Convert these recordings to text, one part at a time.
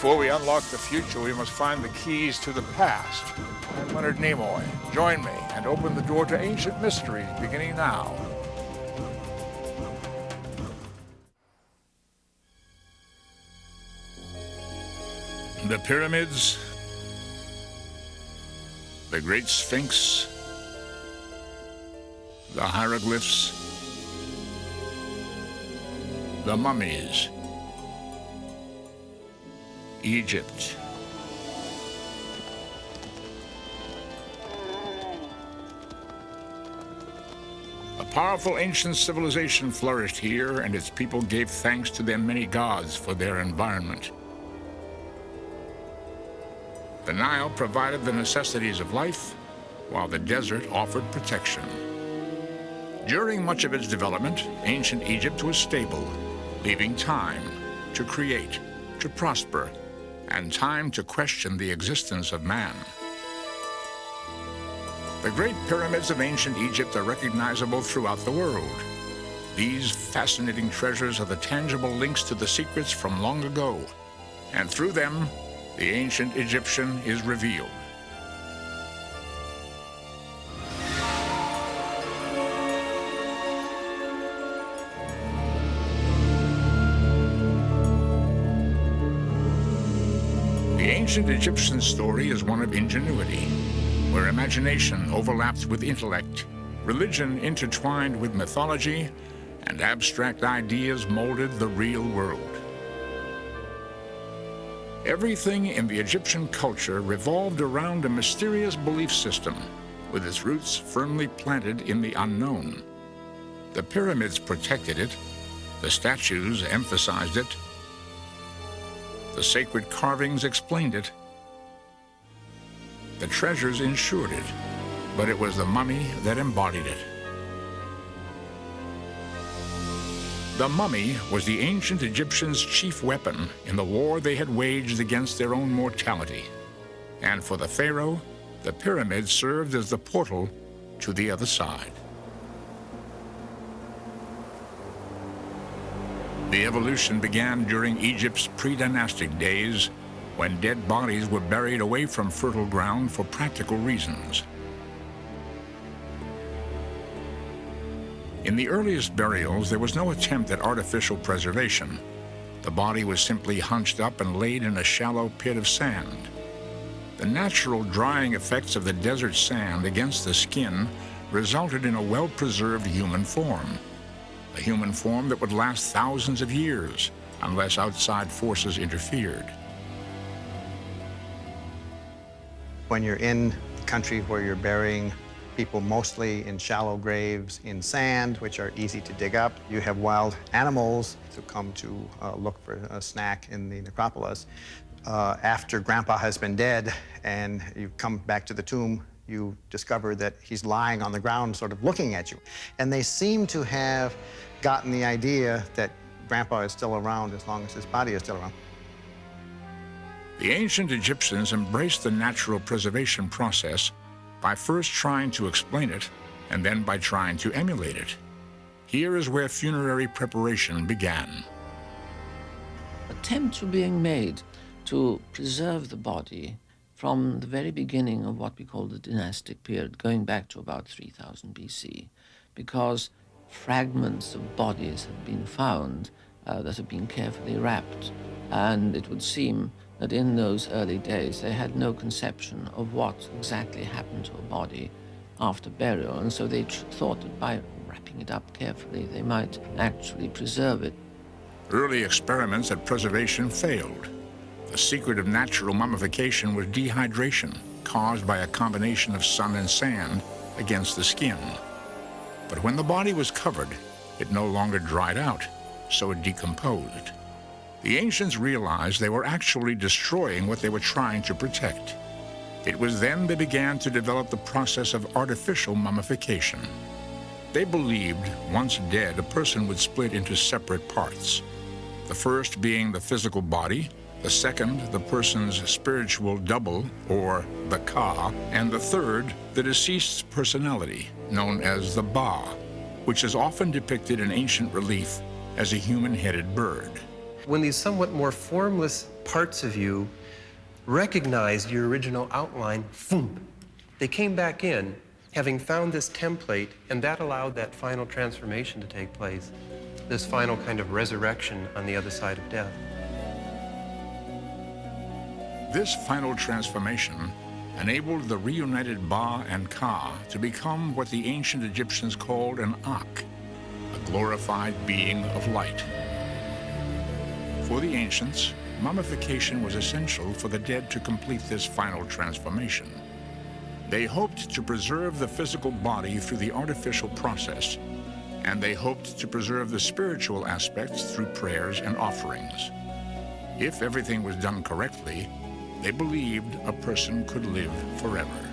Before we unlock the future, we must find the keys to the past. I'm Leonard Nimoy. Join me and open the door to ancient mysteries beginning now. The pyramids, the Great Sphinx, the hieroglyphs, the mummies, Egypt. A powerful ancient civilization flourished here, and its people gave thanks to their many gods for their environment. The Nile provided the necessities of life, while the desert offered protection. During much of its development, ancient Egypt was stable, leaving time to create, to prosper, and time to question the existence of man. The Great Pyramids of ancient Egypt are recognizable throughout the world. These fascinating treasures are the tangible links to the secrets from long ago, and through them, the ancient Egyptian is revealed. The ancient Egyptian story is one of ingenuity, where imagination overlapped with intellect, religion intertwined with mythology, and abstract ideas molded the real world. Everything in the Egyptian culture revolved around a mysterious belief system, with its roots firmly planted in the unknown. The pyramids protected it, the statues emphasized it, the sacred carvings explained it, the treasures ensured it, but it was the mummy that embodied it. The mummy was the ancient Egyptians' chief weapon in the war they had waged against their own mortality. And for the pharaoh, the pyramid served as the portal to the other side. The evolution began during Egypt's pre-dynastic days, when dead bodies were buried away from fertile ground for practical reasons. In the earliest burials, there was no attempt at artificial preservation. The body was simply hunched up and laid in a shallow pit of sand. The natural drying effects of the desert sand against the skin resulted in a well-preserved human form. A human form that would last thousands of years, unless outside forces interfered. When you're in a country where you're burying people mostly in shallow graves in sand, which are easy to dig up. You have wild animals who come to look for a snack in the necropolis. After Grandpa has been dead and you come back to the tomb, you discover that he's lying on the ground sort of looking at you. And they seem to have gotten the idea that Grandpa is still around as long as his body is still around. The ancient Egyptians embraced the natural preservation process by first trying to explain it, and then by trying to emulate it. Here is where funerary preparation began. Attempts were being made to preserve the body from the very beginning of what we call the dynastic period, going back to about 3000 BC, because fragments of bodies have been found that have been carefully wrapped, and it would seem that in those early days they had no conception of what exactly happened to a body after burial, and so they thought that by wrapping it up carefully they might actually preserve it. Early experiments at preservation failed. The secret of natural mummification was dehydration, caused by a combination of sun and sand against the skin. But when the body was covered, it no longer dried out, so it decomposed. The ancients realized they were actually destroying what they were trying to protect. It was then they began to develop the process of artificial mummification. They believed, once dead, a person would split into separate parts. The first being the physical body, the second, the person's spiritual double, or the Ka, and the third, the deceased's personality, known as the Ba, which is often depicted in ancient relief as a human-headed bird. When these somewhat more formless parts of you recognized your original outline, boom, they came back in, having found this template, and that allowed that final transformation to take place, this final kind of resurrection on the other side of death. This final transformation enabled the reunited Ba and Ka to become what the ancient Egyptians called an Ak, a glorified being of light. For the ancients, mummification was essential for the dead to complete this final transformation. They hoped to preserve the physical body through the artificial process, and they hoped to preserve the spiritual aspects through prayers and offerings. If everything was done correctly, they believed a person could live forever.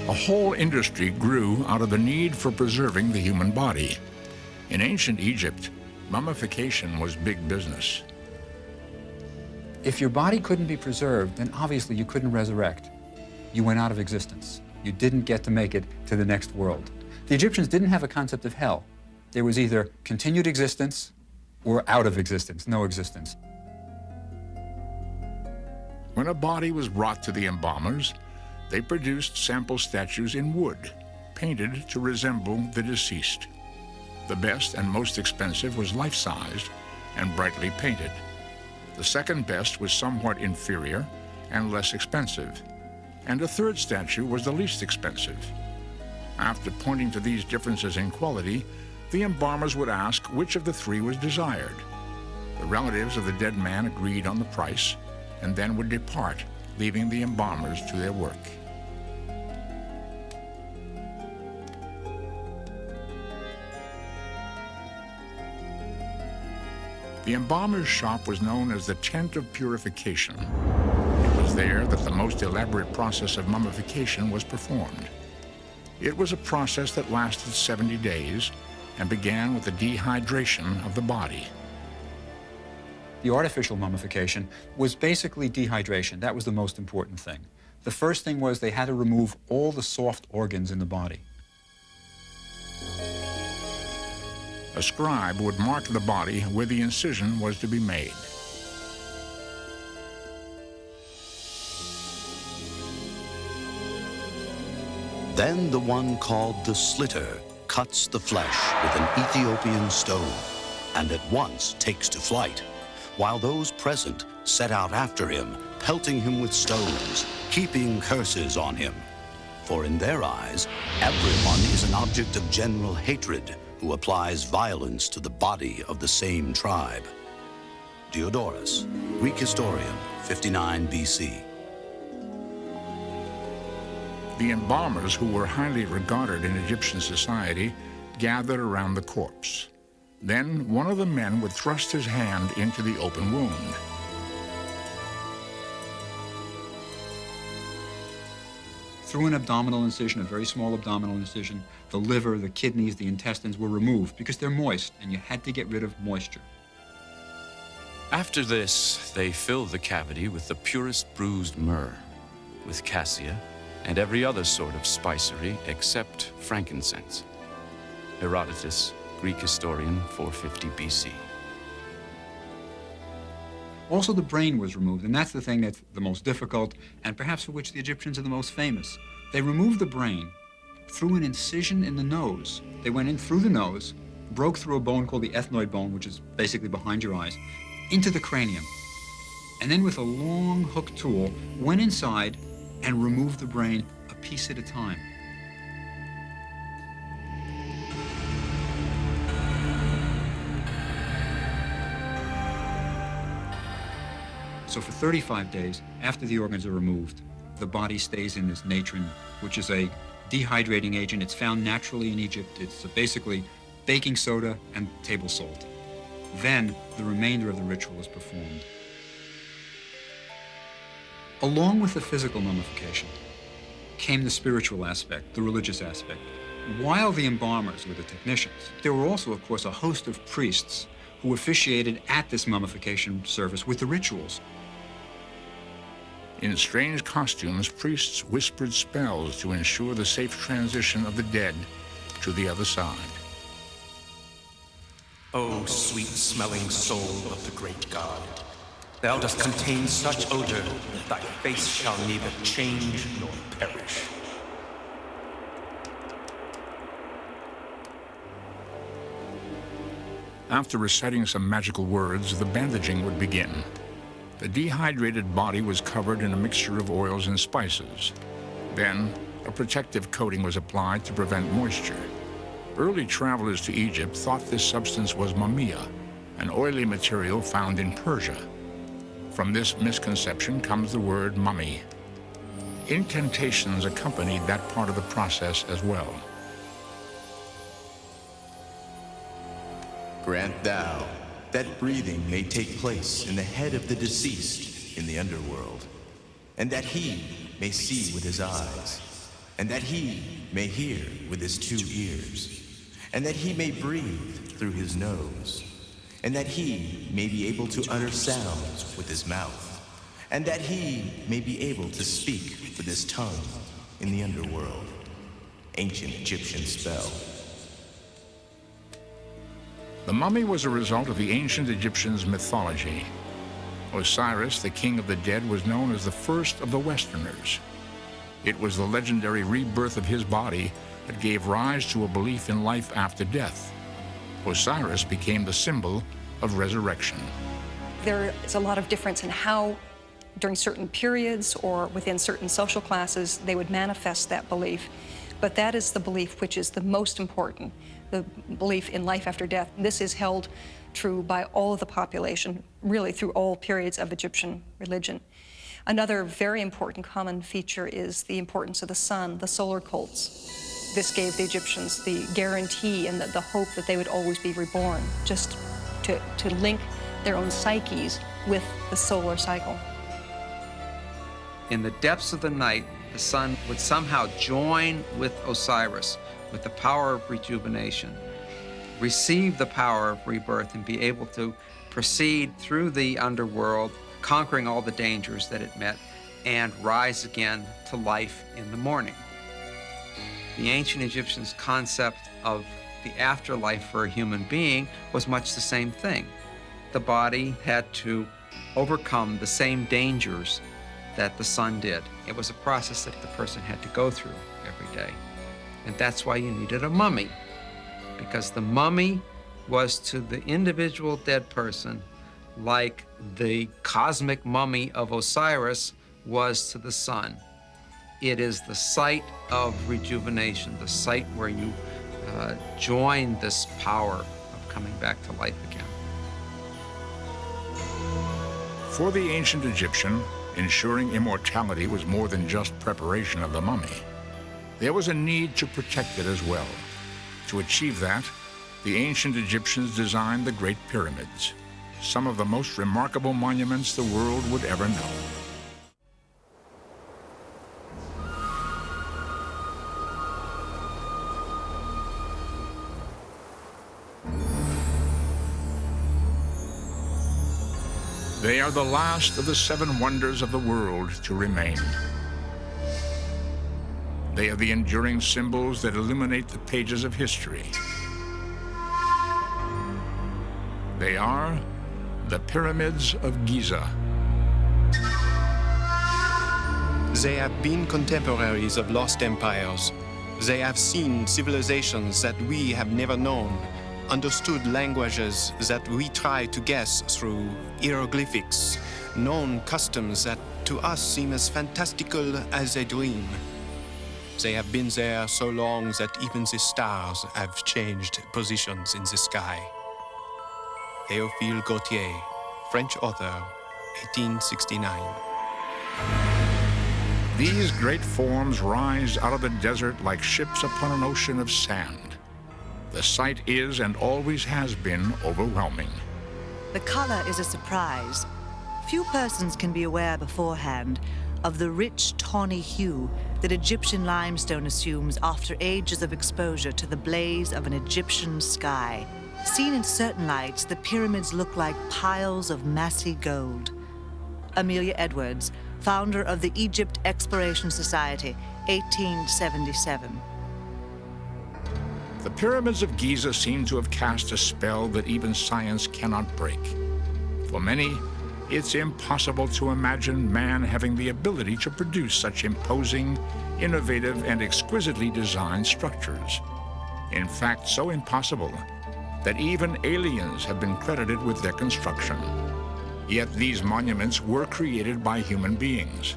A whole industry grew out of the need for preserving the human body. In ancient Egypt, mummification was big business. If your body couldn't be preserved, then obviously you couldn't resurrect. You went out of existence. You didn't get to make it to the next world. The Egyptians didn't have a concept of hell. There was either continued existence or out of existence, no existence. When a body was brought to the embalmers, they produced sample statues in wood, painted to resemble the deceased. The best and most expensive was life-sized and brightly painted. The second best was somewhat inferior and less expensive. And a third statue was the least expensive. After pointing to these differences in quality, the embalmers would ask which of the three was desired. The relatives of the dead man agreed on the price and then would depart, leaving the embalmers to their work. The embalmer's shop was known as the Tent of Purification. It was there that the most elaborate process of mummification was performed. It was a process that lasted 70 days and began with the dehydration of the body. The artificial mummification was basically dehydration. That was the most important thing. The first thing was they had to remove all the soft organs in the body. A scribe would mark the body where the incision was to be made. Then the one called the slitter cuts the flesh with an Ethiopian stone and at once takes to flight, while those present set out after him, pelting him with stones, heaping curses on him. For in their eyes, everyone is an object of general hatred who applies violence to the body of the same tribe. Diodorus, Greek historian, 59 BC. The embalmers, who were highly regarded in Egyptian society, gathered around the corpse. Then one of the men would thrust his hand into the open wound. Through an abdominal incision, a very small abdominal incision, the liver, the kidneys, the intestines were removed because they're moist, and you had to get rid of moisture. After this, they filled the cavity with the purest bruised myrrh, with cassia, and every other sort of spicery except frankincense. Herodotus, Greek historian, 450 BC. Also, the brain was removed, and that's the thing that's the most difficult, and perhaps for which the Egyptians are the most famous. They removed the brain through an incision in the nose. They went in through the nose, broke through a bone called the ethmoid bone, which is basically behind your eyes, into the cranium. And then with a long hook tool, went inside and removed the brain a piece at a time. So for 35 days, after the organs are removed, the body stays in this natron, which is a dehydrating agent. It's found naturally in Egypt. It's basically baking soda and table salt. Then the remainder of the ritual is performed. Along with the physical mummification came the spiritual aspect, the religious aspect. While the embalmers were the technicians, there were also, of course, a host of priests who officiated at this mummification service with the rituals. In strange costumes, priests whispered spells to ensure the safe transition of the dead to the other side. O sweet-smelling soul of the great god, thou dost contain such odor that thy face shall neither change nor perish. After reciting some magical words, the bandaging would begin. The dehydrated body was covered in a mixture of oils and spices. Then, a protective coating was applied to prevent moisture. Early travelers to Egypt thought this substance was mummia, an oily material found in Persia. From this misconception comes the word mummy. Incantations accompanied that part of the process as well. Grant thou that breathing may take place in the head of the deceased in the underworld, and that he may see with his eyes, and that he may hear with his 2 ears, and that he may breathe through his nose, and that he may be able to utter sounds with his mouth, and that he may be able to speak with his tongue in the underworld. Ancient Egyptian spell. The mummy was a result of the ancient Egyptians' mythology. Osiris, the king of the dead, was known as the first of the Westerners. It was the legendary rebirth of his body that gave rise to a belief in life after death. Osiris became the symbol of resurrection. There is a lot of difference in how, during certain periods or within certain social classes, they would manifest that belief. But that is the belief which is the most important, the belief in life after death. This is held true by all of the population, really through all periods of Egyptian religion. Another very important common feature is the importance of the sun, the solar cults. This gave the Egyptians the guarantee and the hope that they would always be reborn, just to link their own psyches with the solar cycle. In the depths of the night, the sun would somehow join with Osiris, with the power of rejuvenation, receive the power of rebirth, and be able to proceed through the underworld, conquering all the dangers that it met, and rise again to life in the morning. The ancient Egyptians' concept of the afterlife for a human being was much the same thing. The body had to overcome the same dangers that the sun did. It was a process that the person had to go through every day. And that's why you needed a mummy, because the mummy was to the individual dead person like the cosmic mummy of Osiris was to the sun. It is the site of rejuvenation, the site where you join this power of coming back to life again. For the ancient Egyptian, ensuring immortality was more than just preparation of the mummy. There was a need to protect it as well. To achieve that, the ancient Egyptians designed the Great Pyramids, some of the most remarkable monuments the world would ever know. They are the last of the 7 wonders of the world to remain. They are the enduring symbols that illuminate the pages of history. They are the Pyramids of Giza. They have been contemporaries of lost empires. They have seen civilizations that we have never known, understood languages that we try to guess through hieroglyphics, known customs that to us seem as fantastical as a dream. They have been there so long that even the stars have changed positions in the sky. Théophile Gautier, French author, 1869. These great forms rise out of the desert like ships upon an ocean of sand. The sight is and always has been overwhelming. The color is a surprise. Few persons can be aware beforehand of the rich tawny hue that Egyptian limestone assumes after ages of exposure to the blaze of an Egyptian sky. Seen in certain lights, the pyramids look like piles of massy gold. Amelia Edwards, founder of the Egypt Exploration Society, 1877. The pyramids of Giza seem to have cast a spell that even science cannot break. For many, it's impossible to imagine man having the ability to produce such imposing, innovative, and exquisitely designed structures. In fact, so impossible that even aliens have been credited with their construction. Yet these monuments were created by human beings.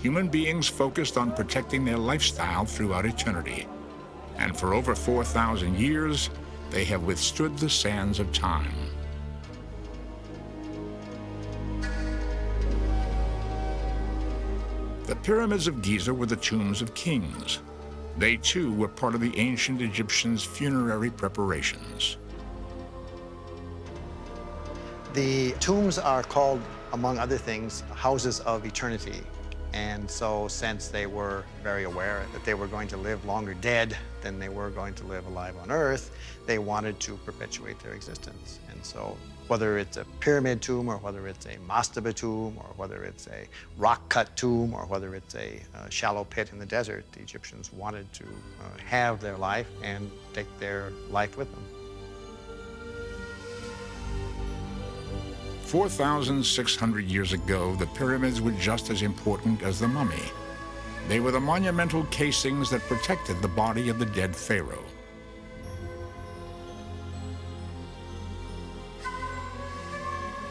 Human beings focused on protecting their lifestyle throughout eternity. And for over 4,000 years, they have withstood the sands of time. The pyramids of Giza were the tombs of kings. They too were part of the ancient Egyptians' funerary preparations. The tombs are called, among other things, houses of eternity. And so since they were very aware that they were going to live longer dead than they were going to live alive on Earth, they wanted to perpetuate their existence. And so whether it's a pyramid tomb or whether it's a mastaba tomb or whether it's a rock-cut tomb or whether it's a shallow pit in the desert, the Egyptians wanted to have their life and take their life with them. 4,600 years ago, the pyramids were just as important as the mummy. They were the monumental casings that protected the body of the dead pharaoh.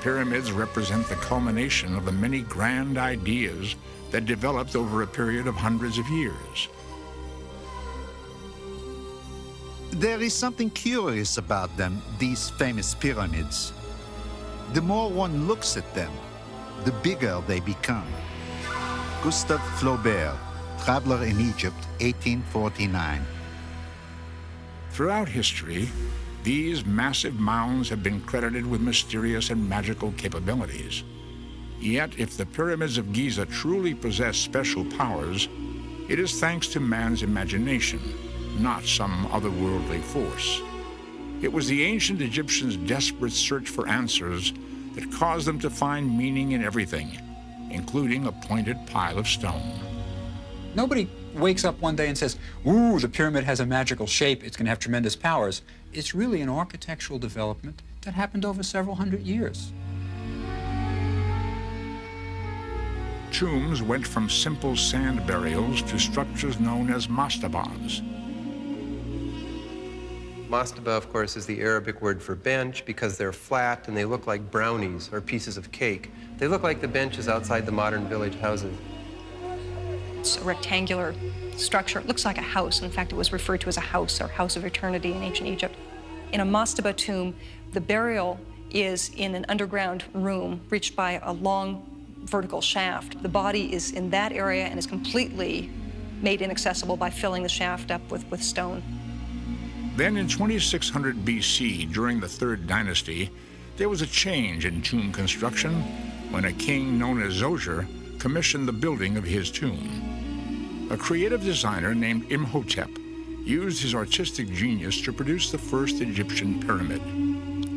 Pyramids represent the culmination of the many grand ideas that developed over a period of hundreds of years. There is something curious about them, these famous pyramids. The more one looks at them, the bigger they become. Gustave Flaubert, Traveler in Egypt, 1849. Throughout history, these massive mounds have been credited with mysterious and magical capabilities. Yet, if the pyramids of Giza truly possess special powers, it is thanks to man's imagination, not some otherworldly force. It was the ancient Egyptians' desperate search for answers that caused them to find meaning in everything, including a pointed pile of stone. Nobody wakes up one day and says, ooh, the pyramid has a magical shape, it's going to have tremendous powers. It's really an architectural development that happened over several hundred years. Tombs went from simple sand burials to structures known as mastabas. Mastaba, of course, is the Arabic word for bench because they're flat and they look like brownies or pieces of cake. They look like the benches outside the modern village houses. It's a rectangular structure. It looks like a house. In fact, it was referred to as a house or house of eternity in ancient Egypt. In a mastaba tomb, the burial is in an underground room reached by a long vertical shaft. The body is in that area and is completely made inaccessible by filling the shaft up with stone. Then in 2600 BC, during the Third Dynasty, there was a change in tomb construction when a king known as Zoser commissioned the building of his tomb. A creative designer named Imhotep used his artistic genius to produce the first Egyptian pyramid,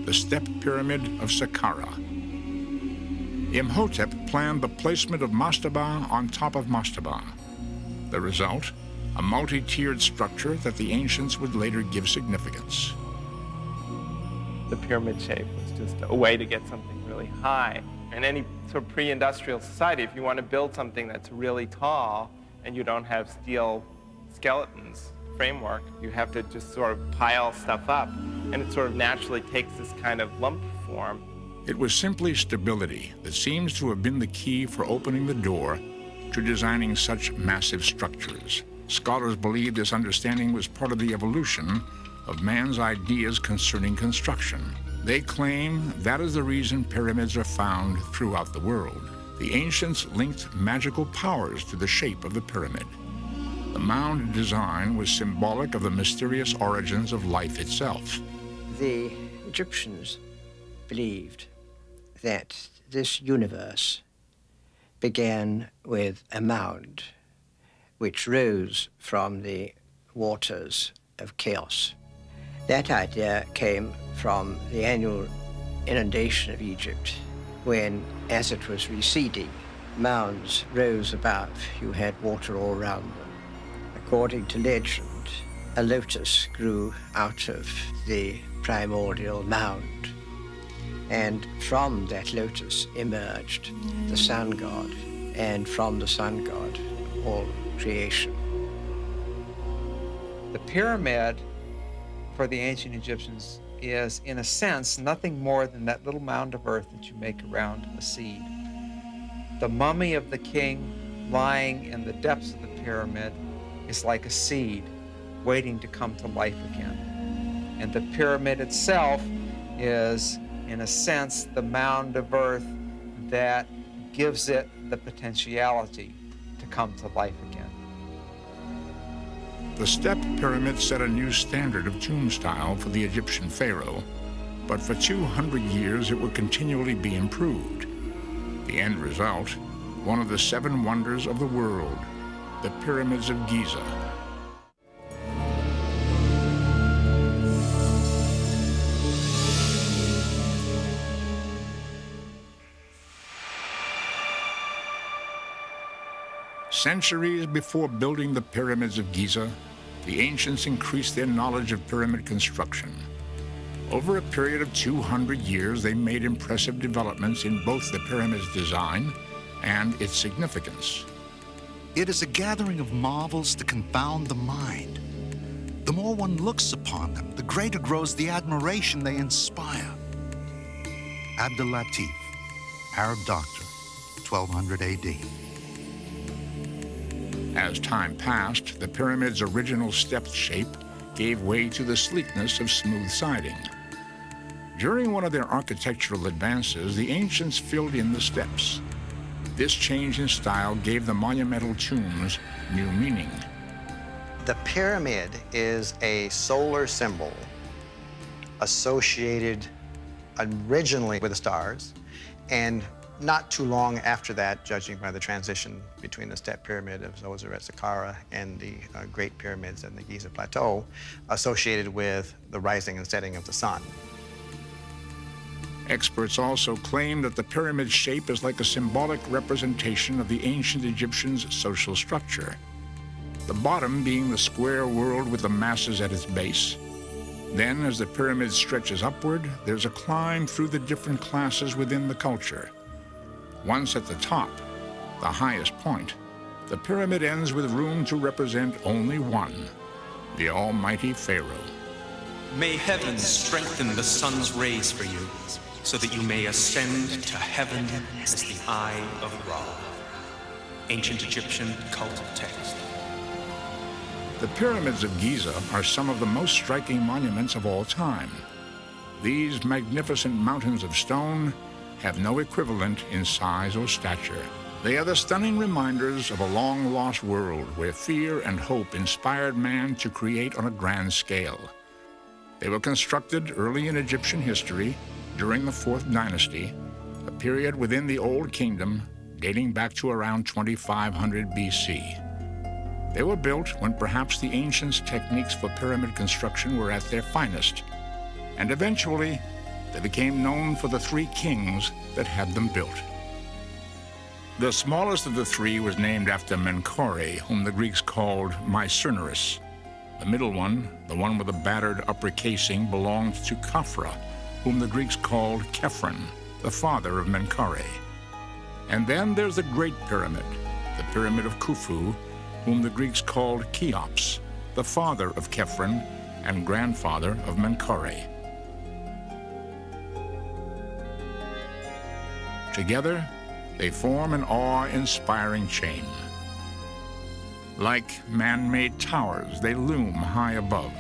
the Step Pyramid of Saqqara. Imhotep planned the placement of mastaba on top of mastaba. The result? A multi-tiered structure that the ancients would later give significance. The pyramid shape was just a way to get something really high. In any sort of pre-industrial society, if you want to build something that's really tall and you don't have steel skeletons, framework, you have to just sort of pile stuff up, and it sort of naturally takes this kind of lump form. It was simply stability that seems to have been the key for opening the door to designing such massive structures. Scholars believe this understanding was part of the evolution of man's ideas concerning construction. They claim that is the reason pyramids are found throughout the world. The ancients linked magical powers to the shape of the pyramid. The mound design was symbolic of the mysterious origins of life itself. The Egyptians believed that this universe began with a mound which rose from the waters of chaos. That idea came from the annual inundation of Egypt when, as it was receding, mounds rose above. You had water all around them. According to legend, a lotus grew out of the primordial mound, and from that lotus emerged the sun god, and from the sun god, all creation. The pyramid for the ancient Egyptians is, in a sense, nothing more than that little mound of earth that you make around a seed. The mummy of the king lying in the depths of the pyramid is like a seed waiting to come to life again. And the pyramid itself is, in a sense, the mound of earth that gives it the potentiality to come to life again. The step pyramid set a new standard of tomb style for the Egyptian pharaoh, but for 200 years it would continually be improved. The end result, one of the 7 wonders of the world, the Pyramids of Giza. Centuries before building the Pyramids of Giza, the ancients increased their knowledge of pyramid construction. Over a period of 200 years, they made impressive developments in both the pyramid's design and its significance. It is a gathering of marvels to confound the mind. The more one looks upon them, the greater grows the admiration they inspire. Abdul Latif, Arab doctor, 1200 AD. As time passed, the pyramid's original stepped shape gave way to the sleekness of smooth siding. During one of their architectural advances, the ancients filled in the steps. This change in style gave the monumental tombs new meaning. The pyramid is a solar symbol associated originally with the stars, and not too long after that, judging by the transition between the step pyramid of Zoser at Saqqara and the Great Pyramids and the Giza Plateau, associated with the rising and setting of the sun. Experts also claim that the pyramid shape is like a symbolic representation of the ancient Egyptians' social structure, the bottom being the square world with the masses at its base. Then, as the pyramid stretches upward, there's a climb through the different classes within the culture. Once at the top, the highest point, the pyramid ends with room to represent only one, the almighty Pharaoh. May heaven strengthen the sun's rays for you, so that you may ascend to heaven as the Eye of Ra. Ancient Egyptian cult text. The Pyramids of Giza are some of the most striking monuments of all time. These magnificent mountains of stone have no equivalent in size or stature. They are the stunning reminders of a long-lost world where fear and hope inspired man to create on a grand scale. They were constructed early in Egyptian history during the 4th dynasty, a period within the Old Kingdom dating back to around 2500 BC. They were built when perhaps the ancients' techniques for pyramid construction were at their finest, and eventually they became known for the 3 kings that had them built. The smallest of the 3 was named after Menkaure, whom the Greeks called Mycerinus. The middle one, the one with a battered upper casing, belonged to Khafra, whom the Greeks called Khephren, the father of Menkaure. And then there's the Great Pyramid, the Pyramid of Khufu, whom the Greeks called Cheops, the father of Khephren and grandfather of Menkaure. Together, they form an awe-inspiring chain. Like man-made towers, they loom high above.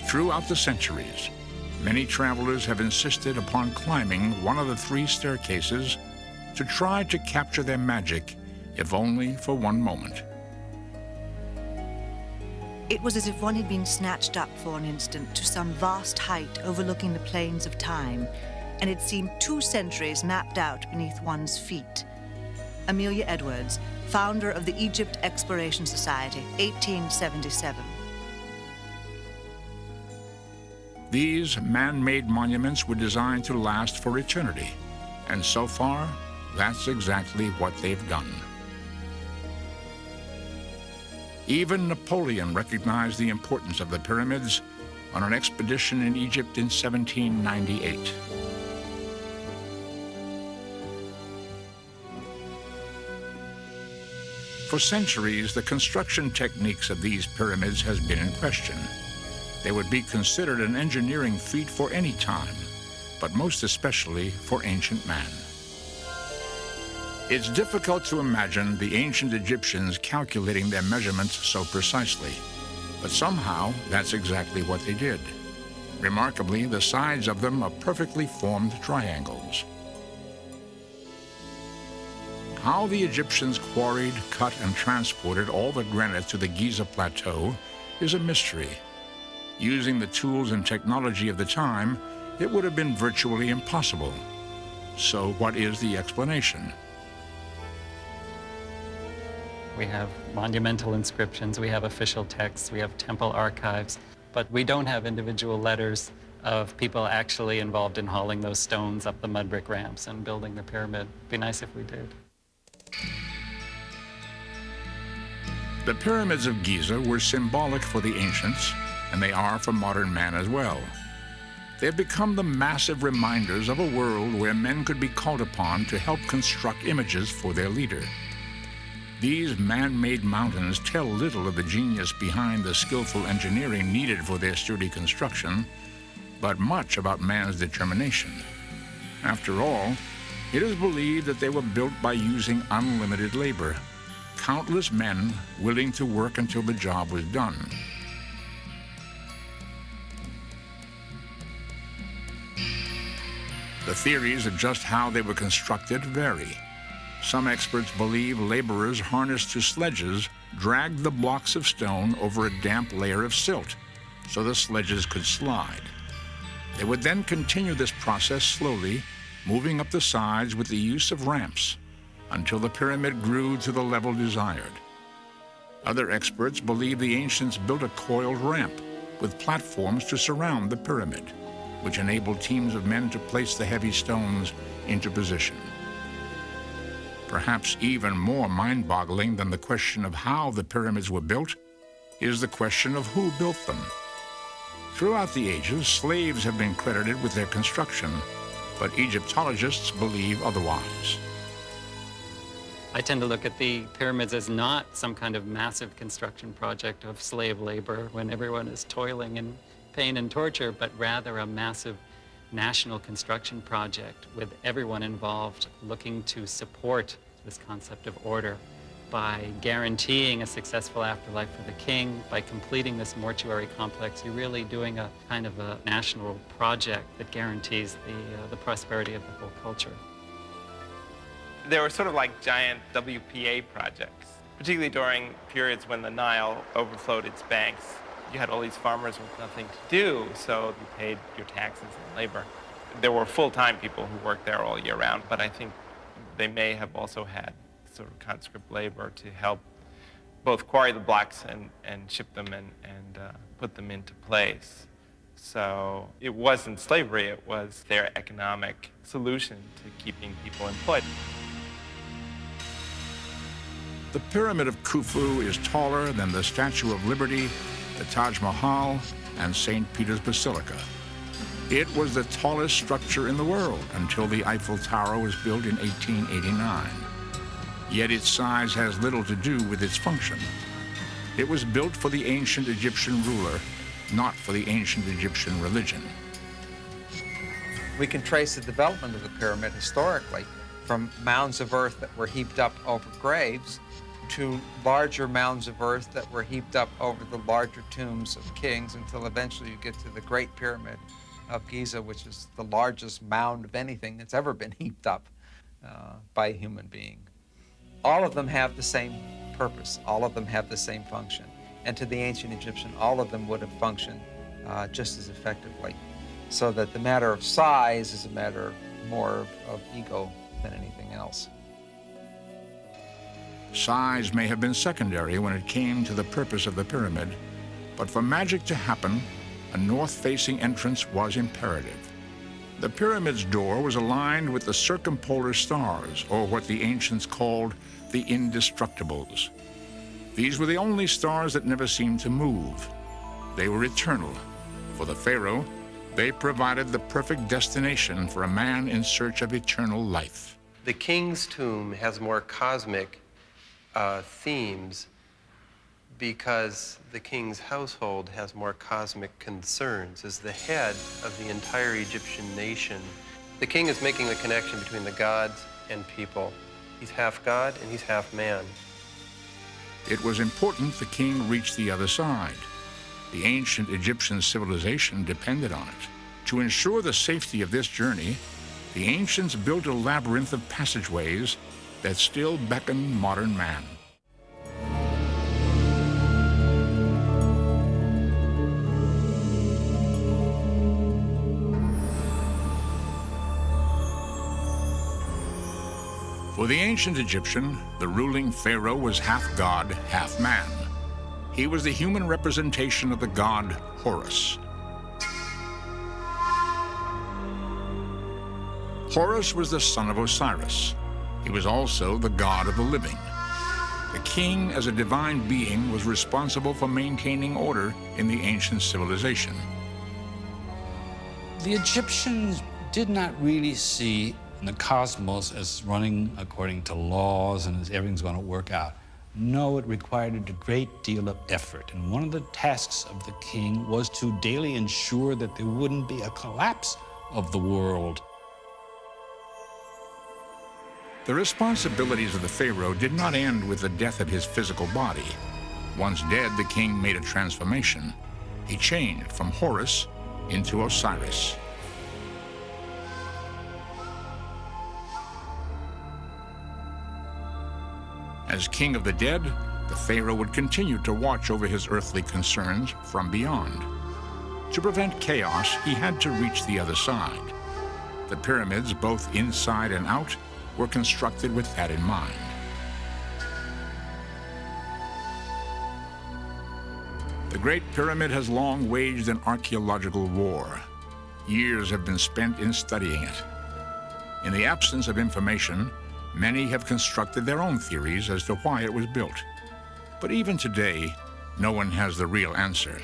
Throughout the centuries, many travelers have insisted upon climbing one of the 3 staircases to try to capture their magic, if only for one moment. It was as if one had been snatched up for an instant to some vast height overlooking the plains of time, and it seemed 2 centuries mapped out beneath one's feet. Amelia Edwards, founder of the Egypt Exploration Society, 1877. These man-made monuments were designed to last for eternity, And so far, that's exactly what they've done. Even Napoleon recognized the importance of the pyramids on an expedition in Egypt in 1798. For centuries, the construction techniques of these pyramids has been in question. They would be considered an engineering feat for any time, but most especially for ancient man. It's difficult to imagine the ancient Egyptians calculating their measurements so precisely, but somehow that's exactly what they did. Remarkably, the sides of them are perfectly formed triangles. How the Egyptians quarried, cut, and transported all the granite to the Giza Plateau is a mystery. Using the tools and technology of the time, it would have been virtually impossible. So what is the explanation? We have monumental inscriptions, we have official texts, we have temple archives, but we don't have individual letters of people actually involved in hauling those stones up the mud brick ramps and building the pyramid. It'd be nice if we did. The pyramids of Giza were symbolic for the ancients, and they are for modern man as well. They've become the massive reminders of a world where men could be called upon to help construct images for their leader. These man-made mountains tell little of the genius behind the skillful engineering needed for their sturdy construction, but much about man's determination. After all, it is believed that they were built by using unlimited labor, countless men willing to work until the job was done. The theories of just how they were constructed vary. Some experts believe laborers harnessed to sledges dragged the blocks of stone over a damp layer of silt so the sledges could slide. They would then continue this process slowly, moving up the sides with the use of ramps until the pyramid grew to the level desired. Other experts believe the ancients built a coiled ramp with platforms to surround the pyramid, which enabled teams of men to place the heavy stones into position. Perhaps even more mind-boggling than the question of how the pyramids were built is the question of who built them. Throughout the ages, slaves have been credited with their construction, but Egyptologists believe otherwise. I tend to look at the pyramids as not some kind of massive construction project of slave labor when everyone is toiling in pain and torture, but rather a massive national construction project with everyone involved looking to support this concept of order by guaranteeing a successful afterlife for the king. By completing this mortuary complex, you're really doing a kind of a national project that guarantees the prosperity of the whole culture. They were sort of like giant WPA projects, particularly during periods when the Nile overflowed its banks. You had all these farmers with nothing to do, so you paid your taxes and labor. There were full-time people who worked there all year round, but I think they may have also had sort of conscript labor to help both quarry the blocks and ship them and put them into place. So it wasn't slavery, it was their economic solution to keeping people employed. The Pyramid of Khufu is taller than the Statue of Liberty, the Taj Mahal, and St. Peter's Basilica. It was the tallest structure in the world until the Eiffel Tower was built in 1889. Yet its size has little to do with its function. It was built for the ancient Egyptian ruler, not for the ancient Egyptian religion. We can trace the development of the pyramid historically from mounds of earth that were heaped up over graves to larger mounds of earth that were heaped up over the larger tombs of kings until eventually you get to the Great Pyramid of Giza, which is the largest mound of anything that's ever been heaped up by a human being. All of them have the same purpose. All of them have the same function. And to the ancient Egyptian, all of them would have functioned just as effectively. So that the matter of size is a matter more of ego than anything else. Size may have been secondary when it came to the purpose of the pyramid, but for magic to happen, a north-facing entrance was imperative. The pyramid's door was aligned with the circumpolar stars, or what the ancients called the indestructibles. These were the only stars that never seemed to move. They were eternal. For the pharaoh, they provided the perfect destination for a man in search of eternal life. The king's tomb has more cosmic themes because the king's household has more cosmic concerns. As the head of the entire Egyptian nation, the king is making the connection between the gods and people. He's half God and he's half man. It was important the king reach the other side. The ancient Egyptian civilization depended on it. To ensure the safety of this journey, the ancients built a labyrinth of passageways that still beckon modern man. For the ancient Egyptian, the ruling pharaoh was half god, half man. He was the human representation of the god Horus. Horus was the son of Osiris. He was also the god of the living. The king, as a divine being, was responsible for maintaining order in the ancient civilization. The Egyptians did not really see the cosmos as running according to laws and as everything's going to work out. No, it required a great deal of effort. And one of the tasks of the king was to daily ensure that there wouldn't be a collapse of the world. The responsibilities of the pharaoh did not end with the death of his physical body. Once dead, the king made a transformation. He changed from Horus into Osiris. As king of the dead, the pharaoh would continue to watch over his earthly concerns from beyond. To prevent chaos, he had to reach the other side. The pyramids, both inside and out, were constructed with that in mind. The Great Pyramid has long waged an archaeological war. Years have been spent in studying it. In the absence of information, many have constructed their own theories as to why it was built. But even today, no one has the real answer.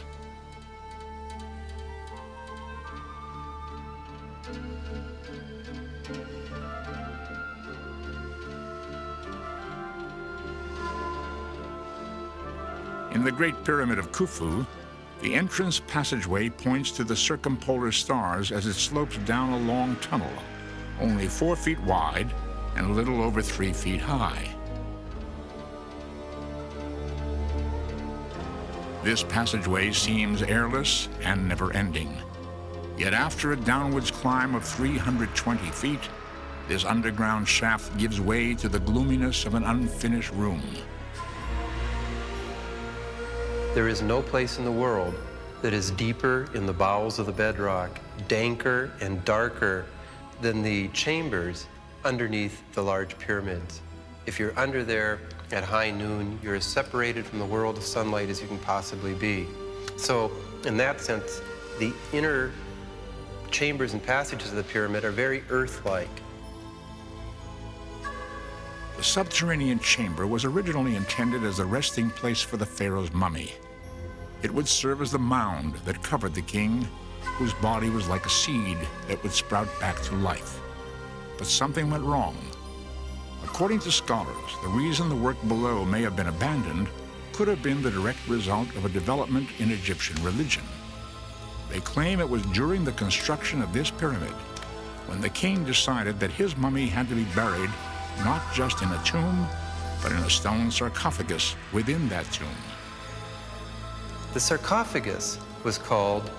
In the Great Pyramid of Khufu, the entrance passageway points to the circumpolar stars as it slopes down a long tunnel, only 4 feet wide and a little over 3 feet high. This passageway seems airless and never-ending. Yet after a downwards climb of 320 feet, this underground shaft gives way to the gloominess of an unfinished room. There is no place in the world that is deeper in the bowels of the bedrock, danker and darker than the chambers underneath the large pyramids. If you're under there at high noon, you're as separated from the world of sunlight as you can possibly be. So in that sense, the inner chambers and passages of the pyramid are very Earth-like. The subterranean chamber was originally intended as a resting place for the pharaoh's mummy. It would serve as the mound that covered the king, whose body was like a seed that would sprout back to life. But something went wrong. According to scholars, the reason the work below may have been abandoned could have been the direct result of a development in Egyptian religion. They claim it was during the construction of this pyramid when the king decided that his mummy had to be buried not just in a tomb, but in a stone sarcophagus within that tomb. The sarcophagus was called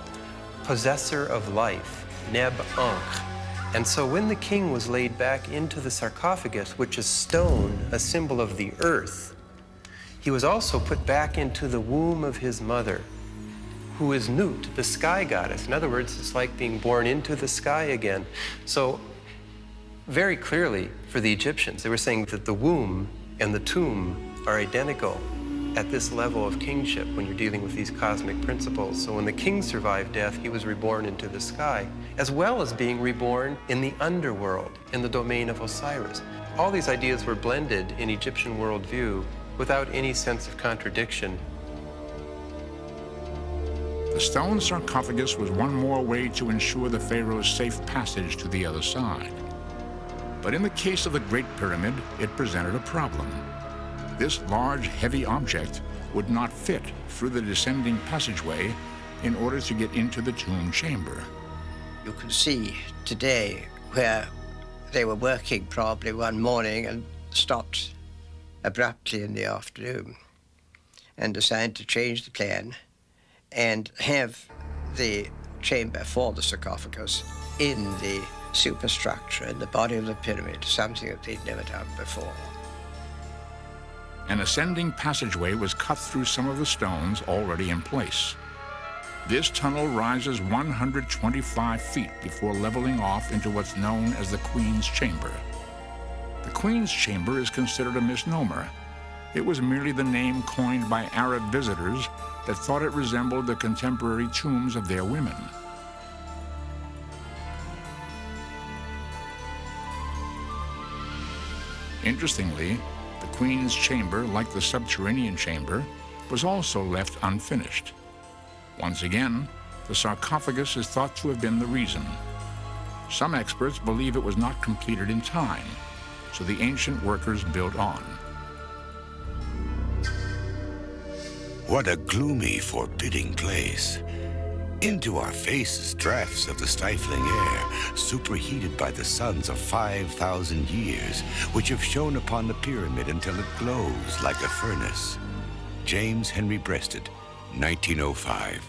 Possessor of Life, Neb-Ankh. And so when the king was laid back into the sarcophagus, which is stone, a symbol of the earth, he was also put back into the womb of his mother, who is Nut, the sky goddess. In other words, it's like being born into the sky again. So very clearly for the Egyptians, they were saying that the womb and the tomb are identical. at this level of kingship when you're dealing with these cosmic principles. So when the king survived death, he was reborn into the sky, as well as being reborn in the underworld, in the domain of Osiris. All these ideas were blended in Egyptian worldview without any sense of contradiction. The stone sarcophagus was one more way to ensure the pharaoh's safe passage to the other side. But in the case of the Great Pyramid, it presented a problem. This large, heavy object would not fit through the descending passageway in order to get into the tomb chamber. You can see today where they were working probably one morning and stopped abruptly in the afternoon and decided to change the plan and have the chamber for the sarcophagus in the superstructure, in the body of the pyramid, something that they'd never done before. An ascending passageway was cut through some of the stones already in place. This tunnel rises 125 feet before leveling off into what's known as the Queen's Chamber. The Queen's Chamber is considered a misnomer. It was merely the name coined by Arab visitors that thought it resembled the contemporary tombs of their women. Interestingly, the Queen's Chamber, like the subterranean chamber, was also left unfinished. Once again, the sarcophagus is thought to have been the reason. Some experts believe it was not completed in time, so the ancient workers built on. What a gloomy, forbidding place. Into our faces drafts of the stifling air, superheated by the suns of 5,000 years, which have shone upon the pyramid until it glows like a furnace. James Henry Breasted, 1905.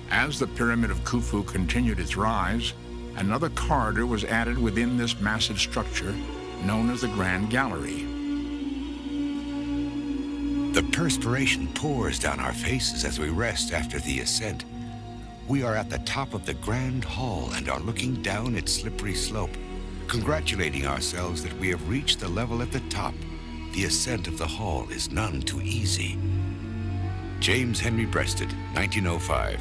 As the Pyramid of Khufu continued its rise, another corridor was added within this massive structure, known as the Grand Gallery. The perspiration pours down our faces as we rest after the ascent. We are at the top of the Grand Hall and are looking down its slippery slope, congratulating ourselves that we have reached the level at the top. The ascent of the hall is none too easy. James Henry Breasted, 1905.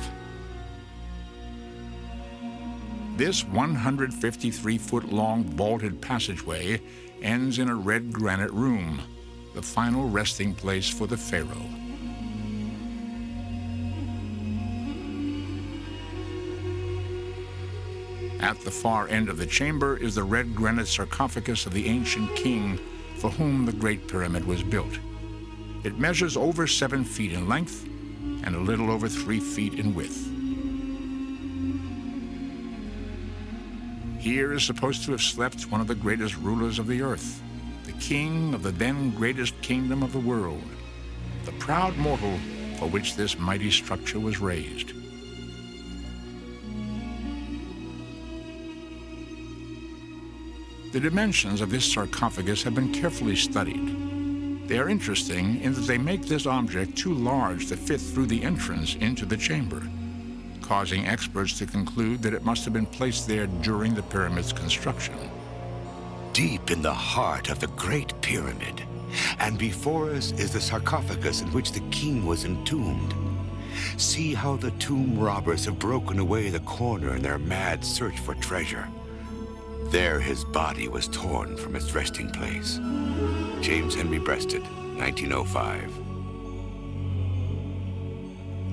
This 153-foot-long vaulted passageway ends in a red granite room, the final resting place for the pharaoh. At the far end of the chamber is the red granite sarcophagus of the ancient king for whom the Great Pyramid was built. It measures over 7 feet in length and a little over 3 feet in width. Here is supposed to have slept one of the greatest rulers of the earth, the king of the then greatest kingdom of the world, the proud mortal for which this mighty structure was raised. The dimensions of this sarcophagus have been carefully studied. They are interesting in that they make this object too large to fit through the entrance into the chamber, causing experts to conclude that it must have been placed there during the pyramid's construction. Deep in the heart of the Great Pyramid, and before us is the sarcophagus in which the king was entombed. See how the tomb robbers have broken away the corner in their mad search for treasure. There his body was torn from its resting place. James Henry Breasted, 1905.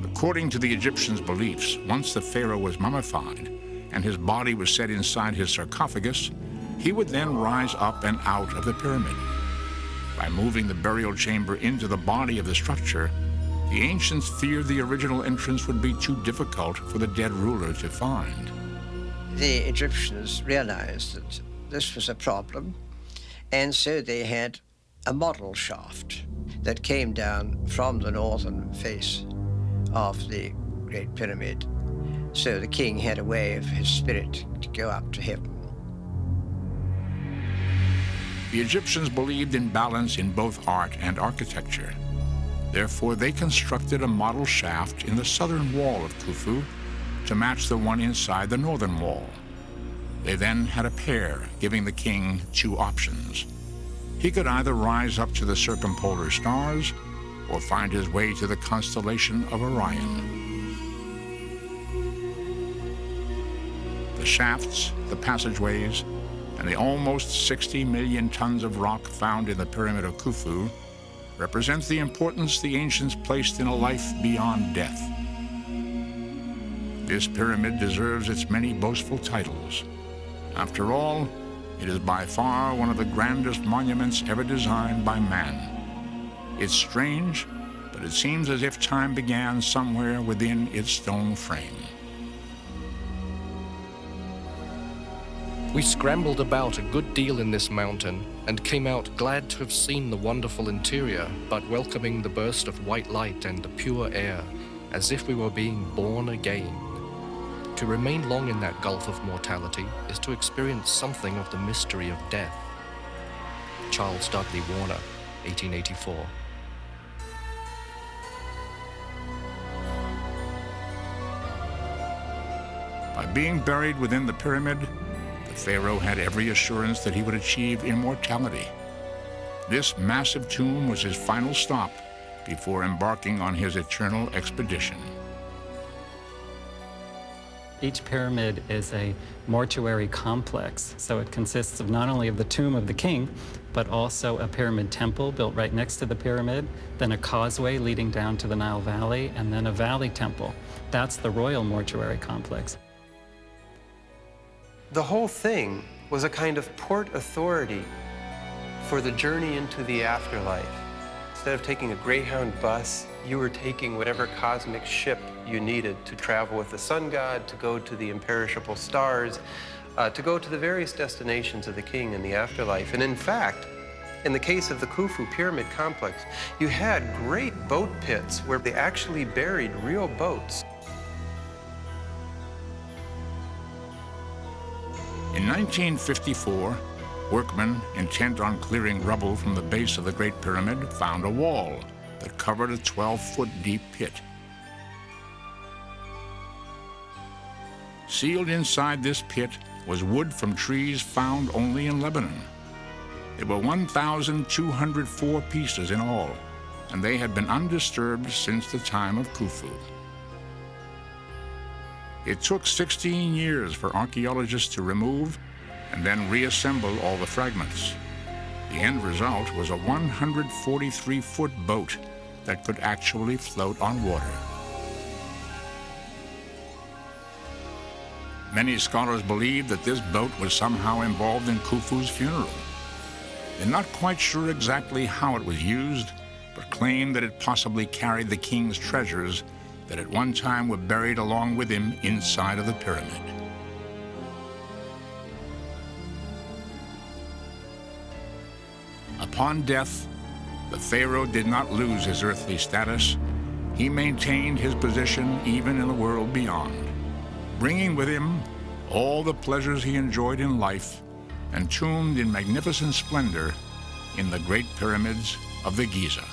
According to the Egyptians' beliefs, once the pharaoh was mummified and his body was set inside his sarcophagus, he would then rise up and out of the pyramid. By moving the burial chamber into the body of the structure, the ancients feared the original entrance would be too difficult for the dead ruler to find. The Egyptians realized that this was a problem, and so they had a model shaft that came down from the northern face of the Great Pyramid. So the king had a way of his spirit to go up to heaven. The Egyptians believed in balance in both art and architecture. Therefore, they constructed a model shaft in the southern wall of Khufu to match the one inside the northern wall. They then had a pair, giving the king 2 options. He could either rise up to the circumpolar stars or find his way to the constellation of Orion. The shafts, the passageways, and the almost 60 million tons of rock found in the Pyramid of Khufu represents the importance the ancients placed in a life beyond death. This pyramid deserves its many boastful titles. After all, it is by far one of the grandest monuments ever designed by man. It's strange, but it seems as if time began somewhere within its stone frame. We scrambled about a good deal in this mountain and came out glad to have seen the wonderful interior, but welcoming the burst of white light and the pure air, as if we were being born again. To remain long in that gulf of mortality is to experience something of the mystery of death. Charles Dudley Warner, 1884. By being buried within the pyramid, the pharaoh had every assurance that he would achieve immortality. This massive tomb was his final stop before embarking on his eternal expedition. Each pyramid is a mortuary complex, so it consists of not only of the tomb of the king, but also a pyramid temple built right next to the pyramid, then a causeway leading down to the Nile Valley, and then a valley temple. That's the royal mortuary complex. The whole thing was a kind of port authority for the journey into the afterlife. Instead of taking a Greyhound bus, you were taking whatever cosmic ship you needed to travel with the sun god, to go to the imperishable stars, to go to the various destinations of the king in the afterlife. And in fact, in the case of the Khufu Pyramid Complex, you had great boat pits where they actually buried real boats. In 1954, workmen intent on clearing rubble from the base of the Great Pyramid found a wall that covered a 12-foot deep pit. Sealed inside this pit was wood from trees found only in Lebanon. There were 1,204 pieces in all, and they had been undisturbed since the time of Khufu. It took 16 years for archaeologists to remove and then reassemble all the fragments. The end result was a 143-foot boat that could actually float on water. Many scholars believe that this boat was somehow involved in Khufu's funeral. They're not quite sure exactly how it was used, but claim that it possibly carried the king's treasures that at one time were buried along with him inside of the pyramid. Upon death, the pharaoh did not lose his earthly status. He maintained his position even in the world beyond, bringing with him all the pleasures he enjoyed in life, entombed in magnificent splendor in the Great Pyramids of the Giza.